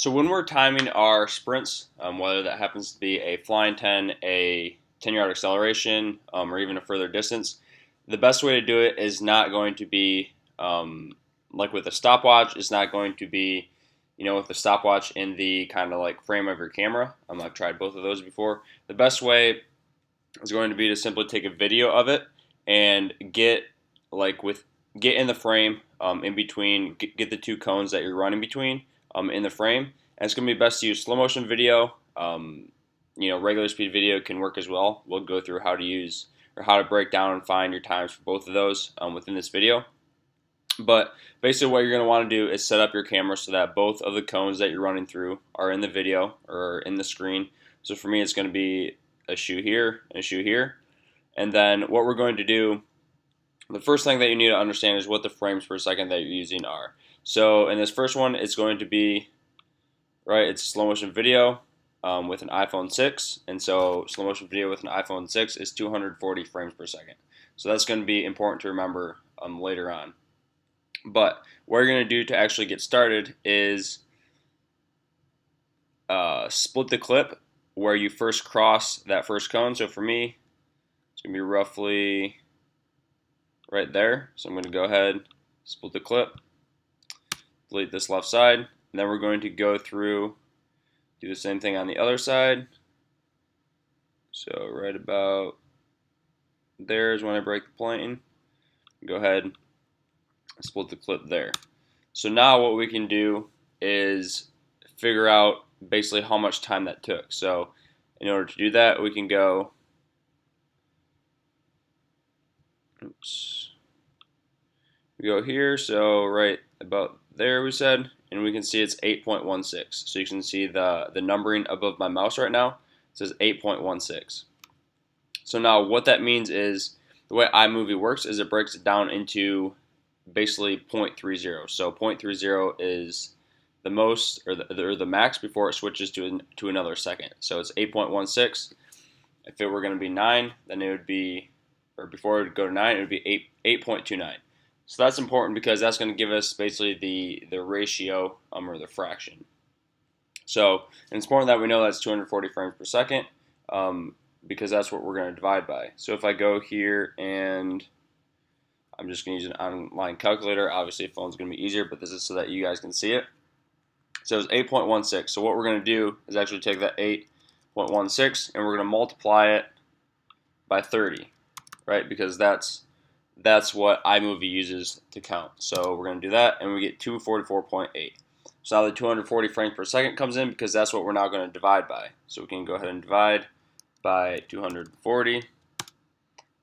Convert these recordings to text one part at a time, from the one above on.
So when we're timing our sprints, whether that happens to be a flying 10, a 10-yard acceleration, or even a further distance, the best way to do it is not going to be like with a stopwatch. It's not going to be, with the stopwatch in the kind of like frame of your camera. I've tried both of those before. The best way is going to be to simply take a video of it and get in the frame in between, get the two cones that you're running between in the frame. And it's going to be best to use slow motion video. Regular speed video can work as well. We'll go through how to use or how to break down and find your times for both of those within this video. But basically what you're going to want to do is set up your camera so that both of the cones that you're running through are in the video or in the screen. So for me, it's going to be a shoe here and a shoe here. And then what we're going to do, the first thing that you need to understand is what the frames per second that you're using are. So in this first one, it's going to be, it's slow motion video with an iPhone 6. And so slow motion video with an iPhone 6 is 240 frames per second. So that's going to be important to remember later on. But what you're going to do to actually get started is split the clip where you first cross that first cone. So for me, it's going to be roughly right there. So I'm going to go ahead, split the clip, delete this left side, and then we're going to go through, do the same thing on the other side. So right about there is when I break the plane. Go ahead, split the clip there. So now what we can do is figure out basically how much time that took. So in order to do that, we can go, we go here, so right about there we said, and we can see it's 8.16. So you can see the numbering above my mouse right now. It says 8.16. So now what that means is the way iMovie works is it breaks it down into basically 0.30. So 0.30 is the most or the max before it switches to another second. So it's 8.16. If it were going to be 9, then it would be, or before it would go to 9, it would be 8.29. So that's important because that's going to give us basically the ratio or the fraction. So and it's important that we know that's 240 frames per second because that's what we're going to divide by. So if I go here and I'm just going to use an online calculator. Obviously, a phone's going to be easier, but this is so that you guys can see it. So it's 8.16. So what we're going to do is actually take that 8.16 and we're going to multiply it by 30, right? Because that's what iMovie uses to count. So we're going to do that, and we get 244.8. So now the 240 frames per second comes in because that's what we're now going to divide by. So we can go ahead and divide by 240.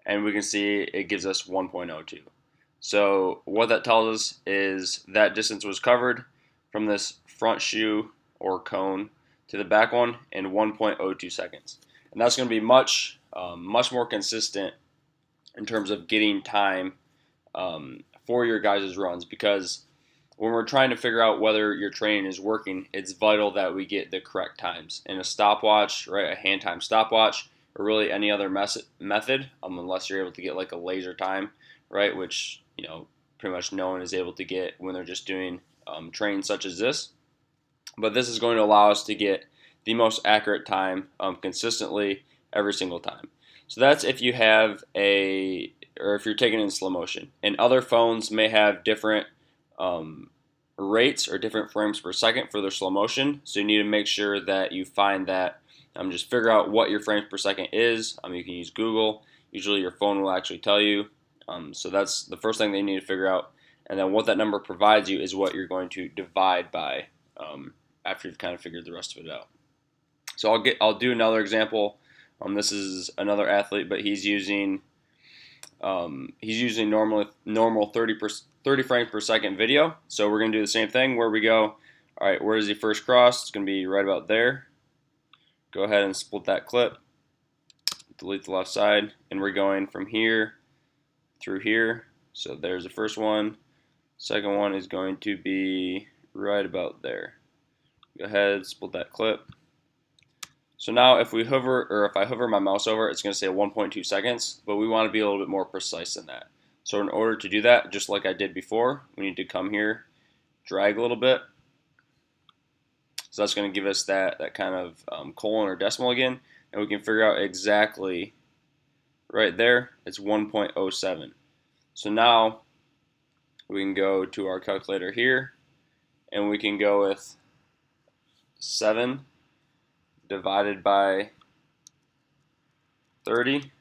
And we can see it gives us 1.02. So what that tells us is that distance was covered from this front shoe or cone to the back one in 1.02 seconds. And that's going to be much more consistent in terms of getting time for your guys' runs, because when we're trying to figure out whether your training is working, it's vital that we get the correct times. And a stopwatch, right, a hand time stopwatch, or really any other method, unless you're able to get like a laser time, right, which pretty much no one is able to get when they're just doing training such as this. But this is going to allow us to get the most accurate time consistently every single time. So that's if you have or if you're taking it in slow motion. And other phones may have different rates or different frames per second for their slow motion. So you need to make sure that you find that. Just figure out what your frames per second is. You can use Google. Usually your phone will actually tell you. So that's the first thing they need to figure out. And then what that number provides you is what you're going to divide by after you've kind of figured the rest of it out. So I'll do another example. This is another athlete, but he's using normal 30 frames per second video. So we're going to do the same thing where we go, all right, where does he first cross? It's going to be right about there. Go ahead and split that clip, delete the left side, and we're going from here through here. So there's the first one. Second one is going to be right about there. Go ahead, split that clip. So now if I hover my mouse over, it's going to say 1.2 seconds, but we want to be a little bit more precise than that. So in order to do that, just like I did before, we need to come here, drag a little bit, So that's going to give us that kind of colon or decimal again, and we can figure out exactly right there. It's 1.07. So now we can go to our calculator here, and we can go with 7 divided by 30,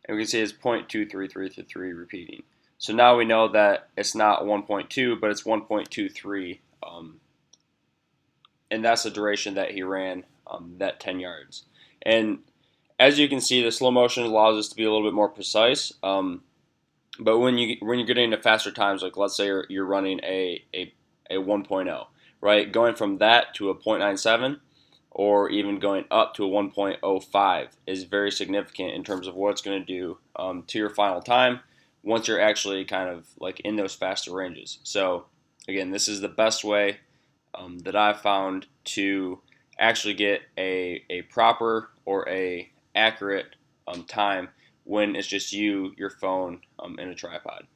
and we can see it's 0.23333 repeating. So now we know that it's not 1.2, but it's 1.23, and that's the duration that he ran that 10 yards. And as you can see, the slow motion allows us to be a little bit more precise. But when you're getting to faster times, like let's say you're running a 1.0, right? Going from that to a 0.97, or even going up to a 1.05 is very significant in terms of what it's going to do to your final time once you're actually kind of like in those faster ranges. So again, this is the best way that I've found to actually get a proper or a accurate time when it's just you, your phone, and a tripod.